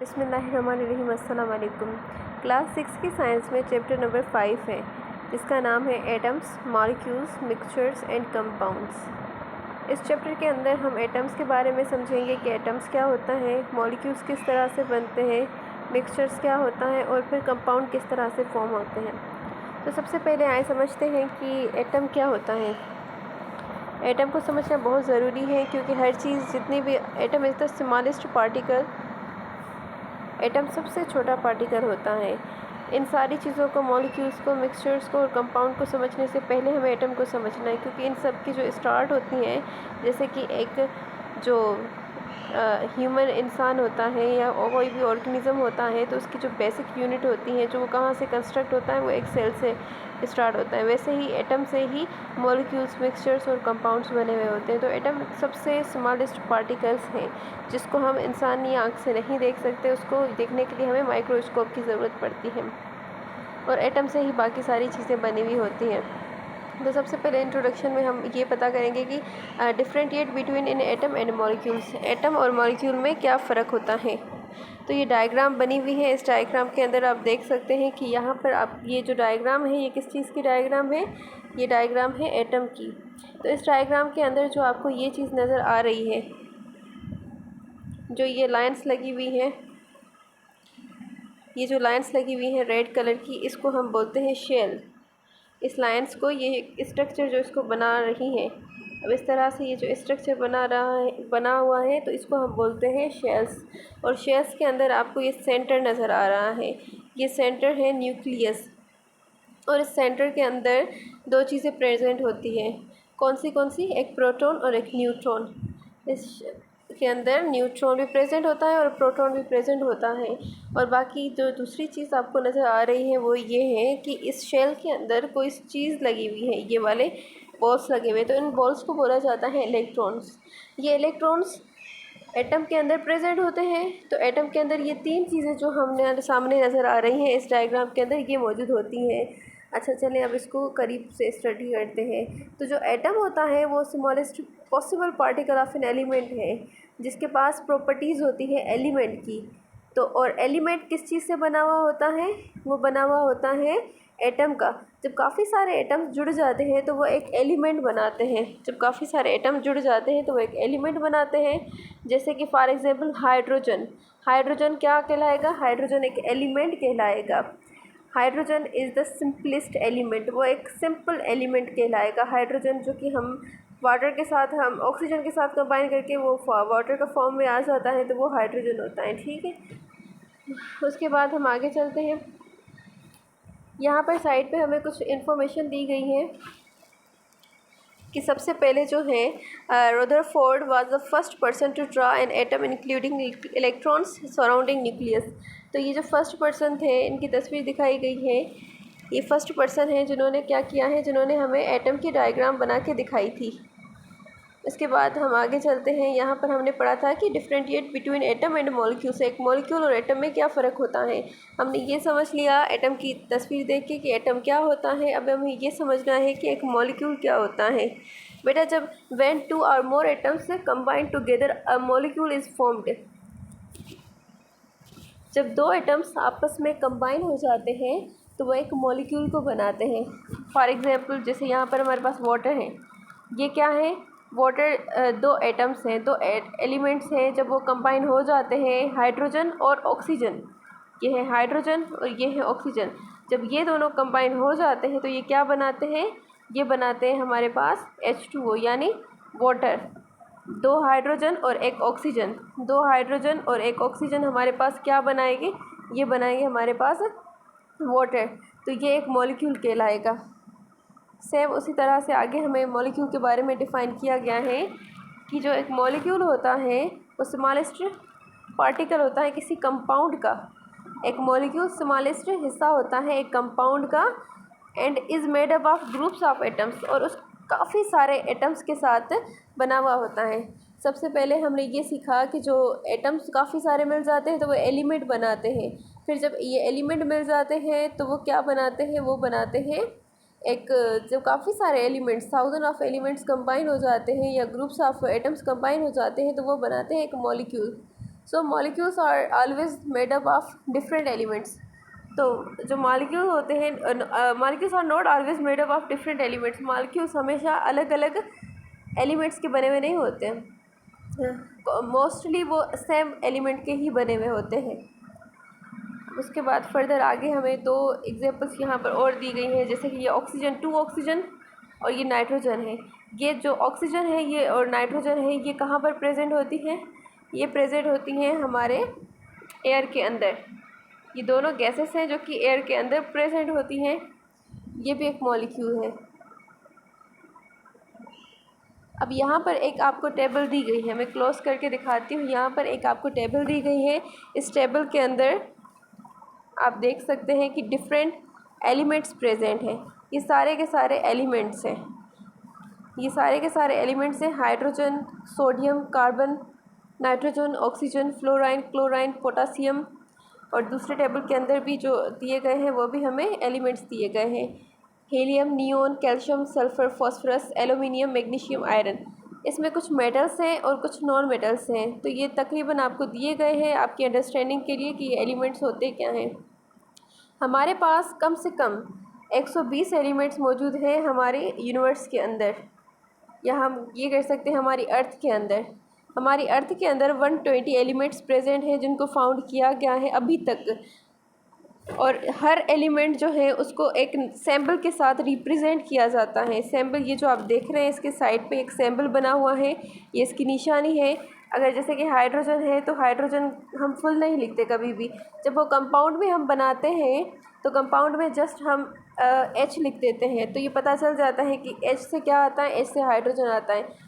बिस्मिल्लाहिर्रहमानिर्रहीम। अस्सलाम वालेकुम। क्लास 6 की साइंस में चैप्टर नंबर 5 है जिसका नाम है atoms, molecules, mixtures and compounds. इस चैप्टर के अंदर हम एटम्स के बारे में समझेंगे कि एटम्स क्या होता है, मॉलिक्यूल्स किस तरह से बनते हैं, मिक्सचर्स क्या होता है और फिर कंपाउंड किस तरह से फॉर्म होते हैं। तो सबसे पहले आए समझते हैं कि एटम क्या होता है। एटम को समझना बहुत ज़रूरी है क्योंकि हर चीज़ जितनी भी atom is the smallest particle. Atom सबसे छोटा पार्टिकल होता है। इन सारी चीज़ों को, मॉलिक्यूल्स को, मिक्सचर्स को और कंपाउंड को समझने से पहले हमें एटम को समझना है क्योंकि इन सब की जो स्टार्ट होती हैं, जैसे कि एक जो ह्यूमन इंसान होता है या कोई भी ऑर्गेनिज़म होता है तो उसकी जो बेसिक यूनिट होती है, जो वो कहाँ से कंस्ट्रक्ट होता है, वो एक सेल से स्टार्ट होता है। वैसे ही एटम से ही मॉलिक्यूल्स, मिक्सचर्स और कंपाउंड्स बने हुए होते हैं। तो एटम सबसे स्मॉलेस्ट पार्टिकल्स हैं जिसको हम इंसानी आँख से नहीं देख सकते। उसको देखने के लिए हमें माइक्रोस्कोप की ज़रूरत पड़ती है और एटम से ही बाकी सारी चीज़ें बनी हुई होती हैं। तो सबसे पहले इंट्रोडक्शन में हम ये पता करेंगे कि differentiate between in atom and molecules. Atom और मॉलिक्यूल में क्या फ़र्क होता है। तो ये डायग्राम बनी हुई है। इस डायग्राम के अंदर आप देख सकते हैं कि यहाँ पर आप ये जो डायग्राम है, ये किस चीज़ की डायग्राम है। ये डायग्राम है एटम की। तो इस डायग्राम के अंदर जो आपको ये चीज़ नज़र आ रही है, जो ये लाइन्स लगी हुई हैं, ये जो लाइन्स लगी हुई हैं रेड कलर की, इसको हम बोलते हैं शेल। इस लाइन्स को, ये स्ट्रक्चर जो इसको बना रही है, अब इस तरह से ये जो स्ट्रक्चर बना हुआ है तो इसको हम बोलते हैं शेल्स। और शेल्स के अंदर आपको ये सेंटर नज़र आ रहा है, ये सेंटर है न्यूक्लियस। और इस सेंटर के अंदर दो चीज़ें प्रेजेंट होती हैं। कौन सी? एक प्रोटॉन और एक न्यूट्रॉन। इस के अंदर न्यूट्रॉन भी प्रेजेंट होता है और प्रोटॉन भी प्रेजेंट होता है। और बाकी जो दूसरी चीज़ आपको नज़र आ रही है वो ये है कि इस शेल के अंदर कोई चीज़ लगी हुई है, ये वाले बॉल्स लगे हुए। तो इन बॉल्स को बोला जाता है इलेक्ट्रॉन्स। ये इलेक्ट्रॉन्स एटम के अंदर प्रेजेंट होते हैं। तो एटम के अंदर ये तीन चीज़ें जो हमने सामने नज़र आ रही हैं इस डायग्राम के अंदर, ये मौजूद होती हैं। अच्छा, चलें अब इसको करीब से स्टडी करते हैं। तो जो एटम होता है वो smallest possible particle of an element है जिसके पास प्रॉपर्टीज़ होती है एलिमेंट की। तो और एलिमेंट किस चीज़ से बना हुआ होता है? वो बना हुआ होता है एटम का। जब काफ़ी सारे एटम्स जुड़ जाते हैं तो वो एक एलिमेंट बनाते हैं। जब काफ़ी सारे एटम जुड़ जाते हैं तो वो एक एलिमेंट बनाते हैं। जैसे कि फॉर एग्जांपल हाइड्रोजन। हाइड्रोजन क्या कहलाएगा? हाइड्रोजन एक एलिमेंट कहलाएगा। Hydrogen is the simplest element, वो एक सिंपल एलिमेंट कहलाएगा। हाइड्रोजन जो कि हम वाटर के साथ, हम ऑक्सीजन के साथ कंबाइन करके वो वाटर का फॉर्म में आ जाता है तो वो हाइड्रोजन होता है। ठीक है, उसके बाद हम आगे चलते हैं। यहाँ पर साइड पे हमें कुछ इन्फॉर्मेशन दी गई है कि सबसे पहले जो है Rutherford was the first person to draw an atom including electrons surrounding nucleus. तो ये जो फर्स्ट पर्सन थे, इनकी तस्वीर दिखाई गई है। ये फर्स्ट पर्सन है जिन्होंने क्या किया है, जिन्होंने हमें एटम की डायग्राम बना के दिखाई थी। इसके बाद हम आगे चलते हैं। यहाँ पर हमने पढ़ा था कि differentiate between atom and molecule. से एक मॉलिक्यूल और एटम में क्या फ़र्क होता है। हमने ये समझ लिया एटम की तस्वीर देख के कि एटम क्या होता है। अब हमें ये समझना है कि एक मॉलिक्यूल क्या होता है। बेटा, जब व्हेन टू और मोर atoms combine together a molecule is formed. जब दो एटम्स आपस में कंबाइन हो जाते हैं तो वो एक मॉलिक्यूल को बनाते हैं। फॉर एग्जांपल, जैसे यहाँ पर हमारे पास वाटर है। ये क्या है? वाटर दो एटम्स हैं, दो एलिमेंट्स हैं। जब वो कंबाइन हो जाते हैं, हाइड्रोजन और ऑक्सीजन, ये है हाइड्रोजन और ये है ऑक्सीजन। जब ये दोनों कंबाइन हो जाते हैं तो ये क्या बनाते हैं? ये बनाते हैं हमारे पास H2O यानी वाटर। दो हाइड्रोजन और एक ऑक्सीजन, दो हाइड्रोजन और एक ऑक्सीजन हमारे पास क्या बनाएंगे? ये बनाएंगे हमारे पास वाटर। तो ये एक मॉलिक्यूल कहलाएगा। सेम उसी तरह से आगे हमें मॉलिक्यूल के बारे में डिफ़ाइन किया गया है कि जो एक मॉलिक्यूल होता है वो स्मॉलेस्ट पार्टिकल होता है किसी कंपाउंड का। एक मॉलिक्यूल स्मॉलेस्ट हिस्सा होता है एक कंपाउंड का and is made up of groups of atoms. और उस काफ़ी सारे एटम्स के साथ बना हुआ होता है। सबसे पहले हमने ये सीखा कि जो एटम्स काफ़ी सारे मिल जाते हैं तो वो एलिमेंट बनाते हैं। फिर जब ये एलिमेंट मिल जाते हैं तो वो क्या बनाते हैं? वो बनाते हैं एक, जब काफ़ी सारे elements, thousand of elements combine हो जाते हैं या ग्रुप्स ऑफ एटम्स कंबाइन हो जाते हैं तो वो बनाते हैं एक molecule. So molecules are always made up of different elements. तो जो मॉलिक्यूल होते हैं, molecules are not always made up of different elements. Molecules हमेशा अलग अलग एलिमेंट्स के बने हुए नहीं होते हैं, मोस्टली वो सेम एलिमेंट के ही बने हुए होते हैं। उसके बाद फर्दर आगे हमें दो एग्जांपल्स यहाँ पर और दी गई हैं, जैसे कि ये ऑक्सीजन, 2 ऑक्सीजन और ये नाइट्रोजन है। ये जो ऑक्सीजन है ये और नाइट्रोजन है, ये कहाँ पर प्रेजेंट होती हैं? ये प्रेजेंट होती हैं हमारे एयर के अंदर। ये दोनों गैसेस हैं जो कि एयर के अंदर प्रेजेंट होती हैं। ये भी एक मॉलिक्यूल है। अब यहाँ पर एक आपको टेबल दी गई है, मैं क्लोज करके दिखाती हूँ। यहाँ पर एक आपको टेबल दी गई है। इस टेबल के अंदर आप देख सकते हैं कि डिफरेंट एलिमेंट्स प्रेजेंट हैं। ये सारे के सारे एलिमेंट्स हैं, ये सारे के सारे एलिमेंट्स हैं। Hydrogen, sodium, carbon, nitrogen, oxygen, fluorine, chlorine, potassium. और दूसरे टेबल के अंदर भी जो दिए गए हैं वो भी हमें एलिमेंट्स दिए गए हैं। Helium, neon, calcium, sulphur, phosphorus, aluminium, magnesium, iron. इसमें कुछ मेटल्स हैं और कुछ नॉन मेटल्स हैं। तो ये तकरीबन आपको दिए गए हैं आपकी अंडरस्टैंडिंग के लिए कि ये एलिमेंट्स होते क्या हैं। हमारे पास कम से कम 120 एलिमेंट्स मौजूद हैं हमारे यूनिवर्स के अंदर, या हम ये कह सकते हैं हमारी अर्थ के अंदर। हमारी अर्थ के अंदर 120 एलिमेंट्स प्रेजेंट हैं जिनको फाउंड किया गया है अभी तक। और हर एलिमेंट जो है उसको एक सिंबल के साथ रिप्रेजेंट किया जाता है। सिंबल ये जो आप देख रहे हैं इसके साइड पे एक सिंबल बना हुआ है, ये इसकी निशानी है। अगर जैसे कि हाइड्रोजन है तो हाइड्रोजन हम फुल नहीं लिखते कभी भी। जब वो कंपाउंड में हम बनाते हैं तो कंपाउंड में जस्ट हम एच लिख देते हैं, तो ये पता चल जाता है कि एच से क्या आता है, एच से हाइड्रोजन आता है।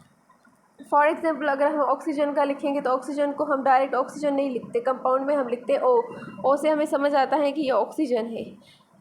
फॉर एग्ज़ाम्पल अगर हम ऑक्सीजन का लिखेंगे तो ऑक्सीजन को हम डायरेक्ट ऑक्सीजन नहीं लिखते, कंपाउंड में हम लिखते ओ से हमें समझ आता है कि ये ऑक्सीजन है।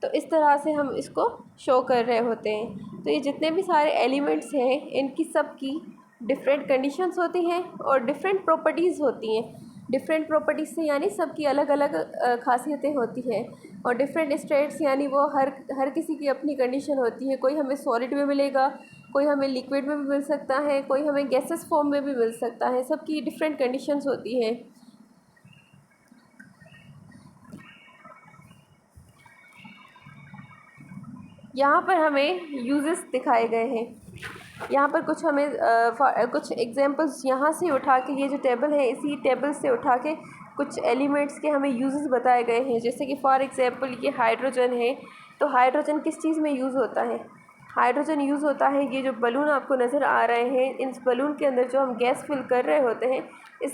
तो इस तरह से हम इसको शो कर रहे होते हैं। तो ये जितने भी सारे एलिमेंट्स हैं इनकी सब की डिफरेंट कंडीशंस होती हैं और डिफरेंट प्रॉपर्टीज़ होती हैं। डिफरेंट प्रॉपर्टीज़ से यानी सबकी अलग अलग खासियतें होती हैं। और डिफरेंट स्टेट्स यानी वो हर किसी की अपनी कंडीशन होती है। कोई हमें सॉलिड में मिलेगा, कोई हमें लिक्विड में भी मिल सकता है, कोई हमें गैसेस फॉर्म में भी मिल सकता है। सबकी डिफरेंट कंडीशंस होती हैं। यहाँ पर हमें यूजेस दिखाए गए हैं। यहाँ पर कुछ हमें कुछ एग्जांपल्स यहाँ से उठा के, ये जो टेबल है इसी टेबल से उठा के कुछ एलिमेंट्स के हमें यूजेस बताए गए हैं। जैसे कि फॉर एग्जांपल ये हाइड्रोजन है, तो हाइड्रोजन किस चीज़ में यूज़ होता है? हाइड्रोजन यूज़ होता है, ये जो बलून आपको नज़र आ रहे हैं, इस बलून के अंदर जो हम गैस फिल कर रहे होते हैं,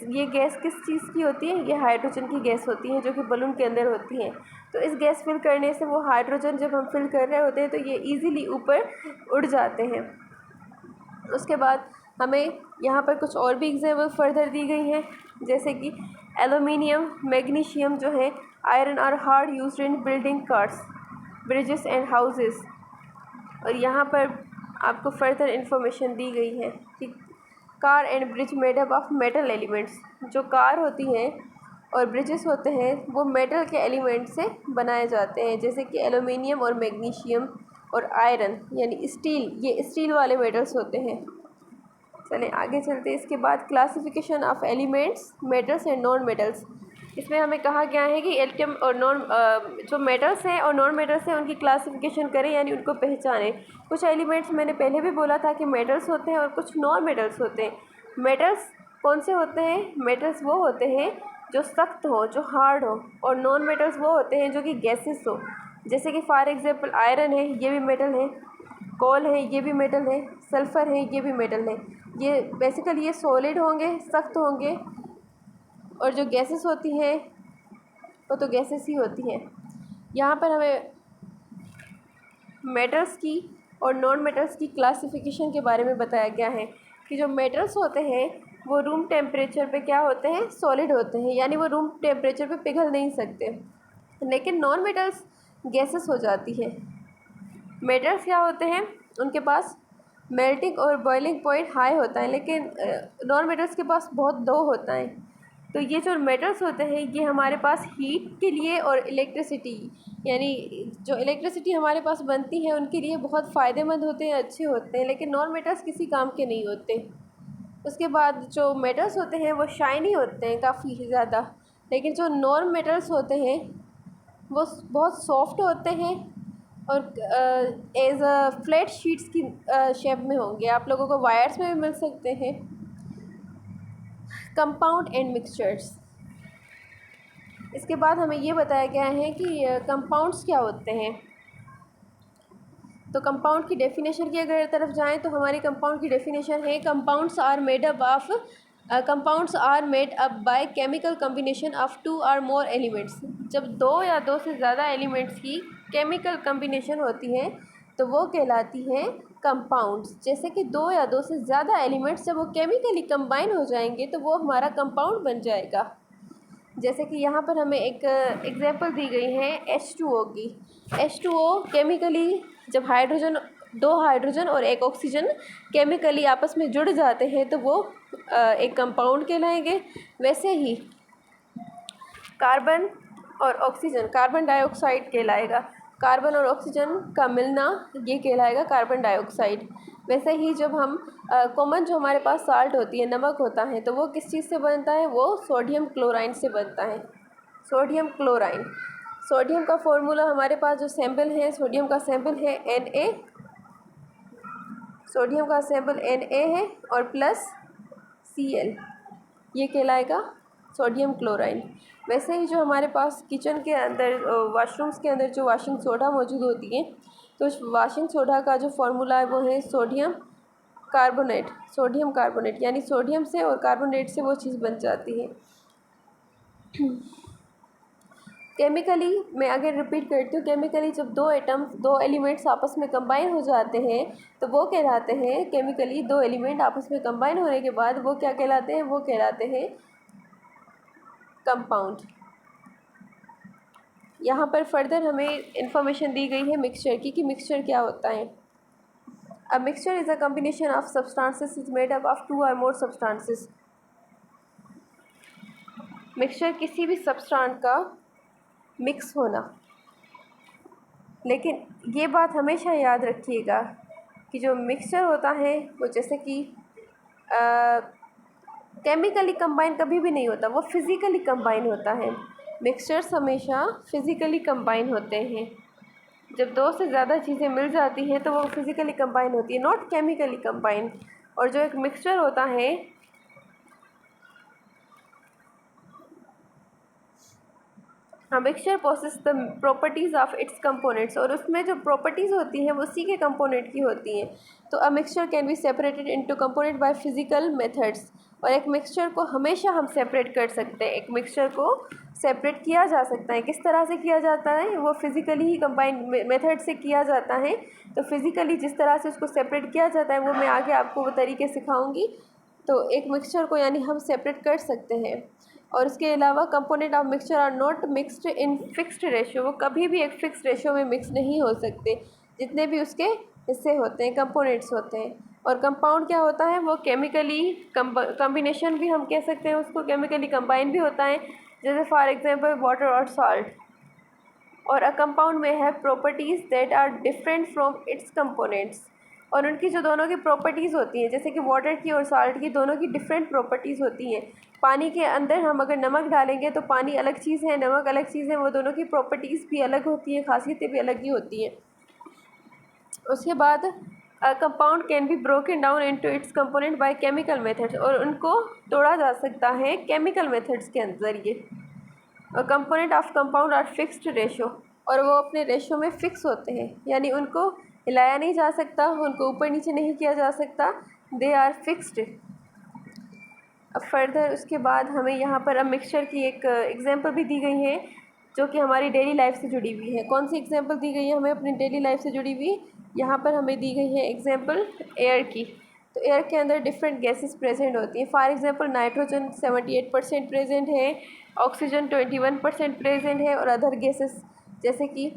ये गैस किस चीज़ की होती है? ये हाइड्रोजन की गैस होती है जो कि बलून के अंदर होती है। तो इस गैस फिल करने से वो हाइड्रोजन जब हम फिल कर रहे होते हैं तो ये ईज़िली ऊपर उड़ जाते हैं। उसके बाद हमें यहाँ पर कुछ और भी एग्जाम्पल फर्दर दी गई हैं, जैसे कि एल्यूमिनियम, मैग्नीशियम जो है, iron are hard used in building cars, bridges and houses. और यहाँ पर आपको फर्दर इंफॉर्मेशन दी गई है कि car and bridge made up of metal elements. जो कार होती हैं और ब्रिजेस होते हैं वो मेटल के एलिमेंट से बनाए जाते हैं, जैसे कि एल्यूमिनियम और मैग्नीशियम और आयरन यानी स्टील, ये स्टील वाले मेटल्स होते हैं। चलें आगे चलते हैं। इसके बाद classification of elements, metals and non metals. इसमें हमें कहा गया है कि एटम और जो मेटल्स हैं और नॉन मेटल्स हैं उनकी क्लासिफिकेशन करें यानी उनको पहचानें। कुछ एलिमेंट्स मैंने पहले भी बोला था कि मेटल्स होते हैं और कुछ नॉन मेटल्स होते हैं। मेटल्स कौन से होते हैं? मेटल्स वो होते हैं जो सख्त हो, जो हार्ड हो। और नॉन मेटल्स वो होते हैं जो कि गैसेस हो। जैसे कि फॉर एग्जांपल आयरन है, ये भी मेटल है। कोल है, ये भी मेटल है। सल्फ़र है, ये भी मेटल है। ये बेसिकली ये सॉलिड होंगे, सख्त होंगे। और जो गैसेस होती हैं वो तो गैसेस ही होती हैं। यहाँ पर हमें मेटल्स की और नॉन मेटल्स की क्लासिफिकेशन के बारे में बताया गया है कि जो मेटल्स होते हैं वो रूम टेम्परेचर पे क्या होते हैं? सॉलिड होते हैं, यानी वो रूम टेम्परेचर पे पिघल नहीं सकते। लेकिन नॉन मेटल्स गैसेस हो जाती है। मेटल्स क्या होते हैं? उनके पास मेल्टिंग और बॉइलिंग पॉइंट हाई होता है, लेकिन नॉन मेटल्स के पास बहुत लो होता है। तो ये जो मेटल्स होते हैं ये हमारे पास हीट के लिए और इलेक्ट्रिसिटी यानी जो इलेक्ट्रिसिटी हमारे पास बनती है उनके लिए बहुत फ़ायदेमंद होते हैं, अच्छे होते हैं। लेकिन नॉन मेटल्स किसी काम के नहीं होते। उसके बाद जो मेटल्स होते हैं वो शाइनी होते हैं काफ़ी ज़्यादा, लेकिन जो नॉन मेटल्स होते हैं वो बहुत सॉफ्ट होते हैं और एज अ फ्लैट शीट्स की शेप में होंगे। आप लोगों को वायर्स में भी मिल सकते हैं। Compound and mixtures. इसके बाद हमें ये बताया गया है कि कंपाउंड्स क्या होते हैं। तो कंपाउंड की डेफिनेशन की अगर तरफ जाएं तो हमारी कंपाउंड की डेफिनेशन है compounds are made up by chemical combination of 2 और मोर एलिमेंट्स। जब 2 या 2 से ज़्यादा एलिमेंट्स की केमिकल कम्बिनेशन होती है तो वो कहलाती हैं कंपाउंड्स। जैसे कि 2 या 2 से ज़्यादा एलिमेंट्स जब वो केमिकली कंबाइन हो जाएंगे तो वो हमारा कंपाउंड बन जाएगा। जैसे कि यहाँ पर हमें एक एग्जांपल दी गई है H2O की। H2O केमिकली जब दो हाइड्रोजन और एक ऑक्सीजन केमिकली आपस में जुड़ जाते हैं तो वो एक कंपाउंड कहलाएंगे। वैसे ही कार्बन और ऑक्सीजन, कार्बन डाइऑक्साइड कहलाएगा। कार्बन और ऑक्सीजन का मिलना ये कहलाएगा कार्बन डाइऑक्साइड। वैसे ही जब हम कॉमन जो हमारे पास साल्ट होती है, नमक होता है, तो वो किस चीज़ से बनता है? वो सोडियम क्लोराइड से बनता है। Sodium chloride. सोडियम का फॉर्मूला हमारे पास जो सैम्पल है, सोडियम का सैम्पल है Na। सोडियम का सैम्पल Na है और प्लस Cl, ये कहलाएगा सोडियम क्लोराइड। वैसे ही जो हमारे पास किचन के अंदर वाशरूम्स के अंदर जो वॉशिंग सोडा मौजूद होती है, तो उस वॉशिंग सोडा का जो फॉर्मूला है वो है सोडियम कार्बोनेट। सोडियम कार्बोनेट यानी सोडियम से और कार्बोनेट से वो चीज़ बन जाती है। केमिकली मैं अगर रिपीट करती हूँ, केमिकली जब 2 एलिमेंट्स आपस में कंबाइन हो जाते हैं तो वो कहलाते हैं केमिकली 2 एलिमेंट आपस में कंबाइन होने के बाद वो क्या कहलाते हैं? वो कहलाते हैं कंपाउंड। यहाँ पर फर्दर हमें इंफॉर्मेशन दी गई है मिक्सचर की कि मिक्सचर क्या होता है। A mixture is a combination of substances is made up of 2 और मोर सब्सटेंसेस। मिक्सचर किसी भी सब्सटेंस का मिक्स होना। लेकिन ये बात हमेशा याद रखिएगा कि जो मिक्सचर होता है वो जैसे कि केमिकली कंबाइन कभी भी नहीं होता, वो फिज़िकली कंबाइन होता है। मिक्सचर्स हमेशा फिज़िकली कंबाइन होते हैं। जब 2 से ज़्यादा चीज़ें मिल जाती हैं तो वो फिज़िकली कंबाइन होती है, नॉट केमिकली कंबाइन। और जो एक मिक्सचर होता है mixture possess the properties of its components, और उसमें जो प्रॉपर्टीज़ होती हैं वो उसी के कंपोनेंट की होती हैं। तो a mixture can be separated into component by physical methods. और एक मिक्सचर को हमेशा हम सेपरेट कर सकते हैं। एक मिक्सचर को सेपरेट किया जा सकता है। किस तरह से किया जाता है? वो फिज़िकली ही कंबाइन मेथड से किया जाता है। तो फिज़िकली जिस तरह से उसको सेपरेट किया जाता है वो मैं आगे आपको वो तरीके सिखाऊंगी। तो एक मिक्सचर को यानी हम सेपरेट कर सकते हैं। और इसके अलावा component of mixture are not mixed in fixed ratio. वो कभी भी एक फिक्स रेशियो में मिक्स नहीं हो सकते। जितने भी उसके हिस्से होते हैं, कंपोनेंट्स होते हैं। और कंपाउंड क्या होता है? वो केमिकली कम्बिनेशन भी हम कह सकते हैं उसको, केमिकली कंबाइन भी होता है। जैसे फॉर एग्जांपल वाटर और सॉल्ट। और अ कंपाउंड में have properties that are different from its components. और उनकी जो दोनों की प्रॉपर्टीज़ होती हैं, जैसे कि वाटर की और सॉल्ट की, दोनों की डिफरेंट प्रॉपर्टीज़ होती हैं। पानी के अंदर हम अगर नमक डालेंगे तो पानी अलग चीज़ है, नमक अलग चीज़ है। वो दोनों की प्रॉपर्टीज़ भी अलग होती हैं, खासियतें भी अलग ही होती हैं। उसके बाद compound can be broken down into its component by chemical methods. और उनको तोड़ा जा सकता है केमिकल मेथड्स के जरिए। और component of compound are fixed ratio. और वो अपने रेशो में फ़िक्स होते हैं, यानी उनको हिलाया नहीं जा सकता, उनको ऊपर नीचे नहीं किया जा सकता। They are fixed. अब फर्दर उसके बाद हमें यहाँ पर अब मिक्सचर की एक एग्जांपल भी दी गई है जो कि हमारी डेली लाइफ से जुड़ी हुई है। कौन सी एग्जांपल दी गई है हमें अपनी डेली लाइफ से जुड़ी हुई? यहाँ पर हमें दी गई है एग्जांपल एयर की। तो एयर के अंदर डिफरेंट गैसेस प्रेजेंट होती हैं। फॉर एग्जांपल नाइट्रोजन 78% प्रेजेंट है, ऑक्सीजन 21% प्रेजेंट है, और अदर गैसेस जैसे कि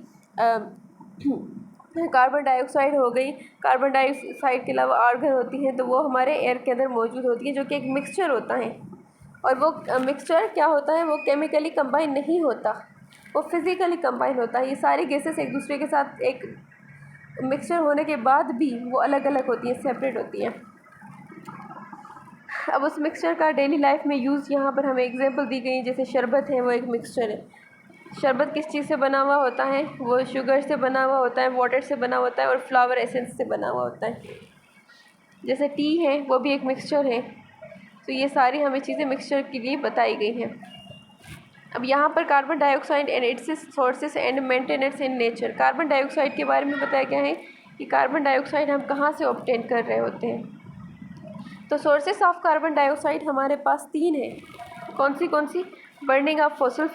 कार्बन डाइऑक्साइड हो गई। कार्बन डाइऑक्साइड के अलावा आर्गन होती हैं, तो वो हमारे एयर के अंदर मौजूद होती है, जो कि एक मिक्सचर होता है। और वो मिक्सचर क्या होता है? वो केमिकली कंबाइन नहीं होता, वो फिज़िकली कंबाइन होता है। ये सारी गैसेस एक दूसरे के साथ एक मिक्सचर होने के बाद भी वो अलग अलग होती हैं, सेपरेट होती हैं। अब उस मिक्सचर का डेली लाइफ में यूज़ यहाँ पर हमें एग्जांपल दी गई, जैसे शरबत है वो एक मिक्सचर है। शरबत किस चीज़ से बना हुआ होता है? वो शुगर से बना हुआ होता है, वाटर से बना होता है और फ्लावर एसेंस से बना हुआ होता है। जैसे टी है वो भी एक मिक्सचर है। तो ये सारी हमें चीज़ें मिक्सचर के लिए बताई गई हैं। अब यहाँ पर carbon dioxide and it's sources and maintenance in nature. Carbon dioxide के बारे में बताया गया है कि कार्बन डाइऑक्साइड हम कहाँ से ऑब्टेन कर रहे होते हैं। तो सोर्सेस ऑफ कार्बन डाइऑक्साइड हमारे पास 3 हैं। कौन सी? Burning of fossil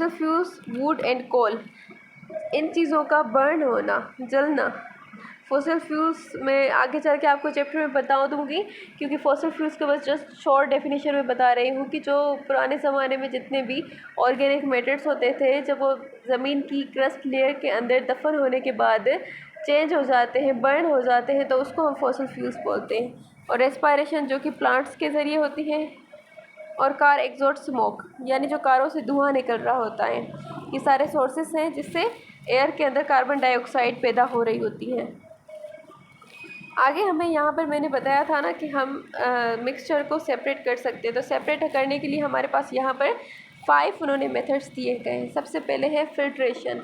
fuels, wood and coal. इन चीज़ों का बर्न होना, जलना। फॉसिल फ्यूल्स में आगे चल के आपको चैप्टर में बता दूँगी, क्योंकि फॉसिल फ्यूल्स के बस जस्ट शॉर्ट डेफिनेशन में बता रही हूँ कि जो पुराने ज़माने में जितने भी ऑर्गेनिक मैटर्स होते थे, जब वो ज़मीन की क्रस्ट लेयर के अंदर दफन होने के बाद चेंज हो जाते हैं, बर्न हो जाते हैं, तो उसको हम फॉसिल फ्यूल्स बोलते हैं। और रेस्पायरेशन जो कि प्लांट्स के ज़रिए होती है, और कार एग्जॉस्ट स्मोक यानी जो कारों से धुआं निकल रहा होता है। ये सारे सोर्सेस हैं जिससे एयर के अंदर कार्बन डाइऑक्साइड पैदा हो रही होती है। आगे हमें यहाँ पर मैंने बताया था ना कि हम मिक्सचर को सेपरेट कर सकते हैं। तो सेपरेट करने के लिए हमारे पास यहाँ पर 5 उन्होंने मेथड्स दिए गए हैं। सबसे पहले है फ़िल्ट्रेशन।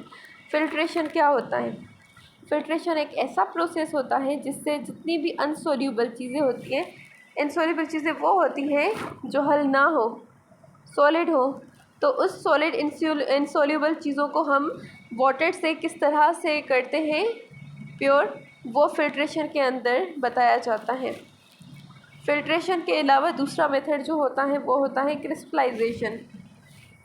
फ़िल्ट्रेशन क्या होता है? फ़िल्ट्रेशन एक ऐसा प्रोसेस होता है जिससे जितनी भी अनसोल्यूबल चीज़ें होती हैं, इनसोल्यूबल चीज़ें वो होती हैं जो हल ना हो, सॉलिड हो। तो उस सॉलिड इनसोल्यूबल चीज़ों को हम वाटर से किस तरह से करते हैं प्योर, वो फ़िल्ट्रेशन के अंदर बताया जाता है। फ़िल्ट्रेशन के अलावा दूसरा मेथड जो होता है वो होता है क्रिस्टलाइजेशन।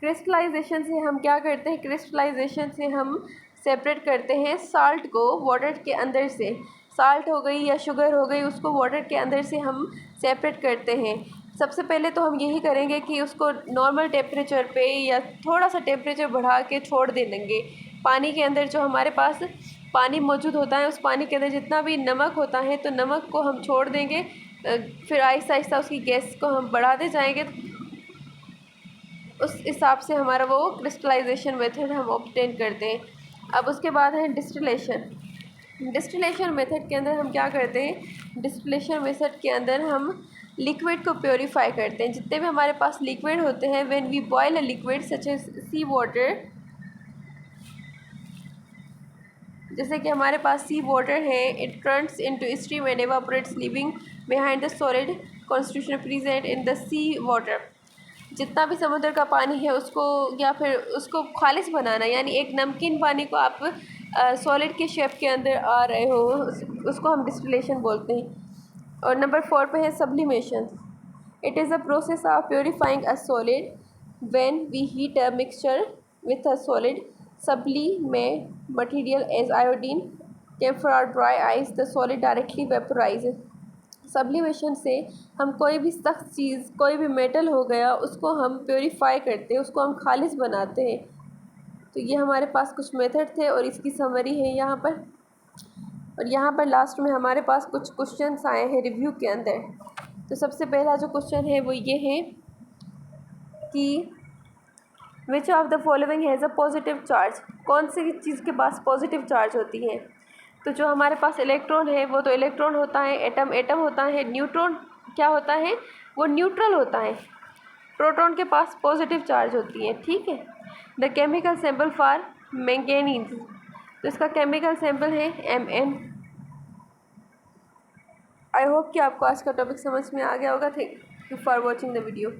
क्रिस्टलाइजेशन से हम क्या करते हैं? क्रिस्टलाइजेशन से हम सेपरेट करते हैं साल्ट को वाटर के अंदर से। साल्ट हो गई या शुगर हो गई, उसको वाटर के अंदर से हम सेपरेट करते हैं। सबसे पहले तो हम यही करेंगे कि उसको नॉर्मल टेम्परेचर पे या थोड़ा सा टेम्परेचर बढ़ा के छोड़ दे देंगे। पानी के अंदर जो हमारे पास पानी मौजूद होता है, उस पानी के अंदर जितना भी नमक होता है, तो नमक को हम छोड़ देंगे। फिर आहिस्ता आहिस्ता उसकी गैस को हम बढ़ाते जाएंगे। उस हिसाब से हमारा वो क्रिस्टलाइजेशन मेथड हम ऑब्टेन करते हैं। अब उसके बाद है डिस्टिलेशन। डिस्टिलेशन मेथड के अंदर हम क्या करते हैं? डिस्टिलेशन मेथड के अंदर हम लिक्विड को प्योरीफाई करते हैं। जितने भी हमारे पास लिक्विड होते हैं, when we boil a liquid such as sea water, जैसे कि हमारे पास सी वाटर है, it turns into steam and evaporates leaving behind the solid constitution present in the sea water. जितना भी समुद्र का पानी है उसको, या फिर उसको खालिश बनाना, यानी एक नमकीन पानी को आप सॉलिड के शेप के अंदर आ रहे हो, उसको हम डिस्टिलेशन बोलते हैं। और नंबर 4 पे है sublimation. It is a process of purifying a solid when we heat a mixture with a solid sublimate material as iodine, camphor or dry ice, the solid directly vaporizes। Sublimation से हम कोई भी सख्त चीज़, कोई भी metal हो गया, उसको हम प्योरीफाई करते हैं, उसको हम खालिश बनाते हैं। तो ये हमारे पास कुछ मेथड थे और इसकी समरी है यहाँ पर। और यहाँ पर लास्ट में हमारे पास कुछ क्वेश्चंस आए हैं रिव्यू के अंदर। तो सबसे पहला जो क्वेश्चन है वो ये है कि which of the following has a positive charge. कौन सी चीज़ के पास पॉजिटिव चार्ज होती है? तो जो हमारे पास इलेक्ट्रॉन है वो तो इलेक्ट्रॉन होता है, एटम एटम होता है, न्यूट्रॉन क्या होता है? वो न्यूट्रल होता है। प्रोटॉन के पास पॉजिटिव चार्ज होती है, ठीक है। The chemical symbol for manganese, तो इसका केमिकल सिंबल है Mn। आई होप कि आपको आज का टॉपिक समझ में आ गया होगा। Thank you for watching the video.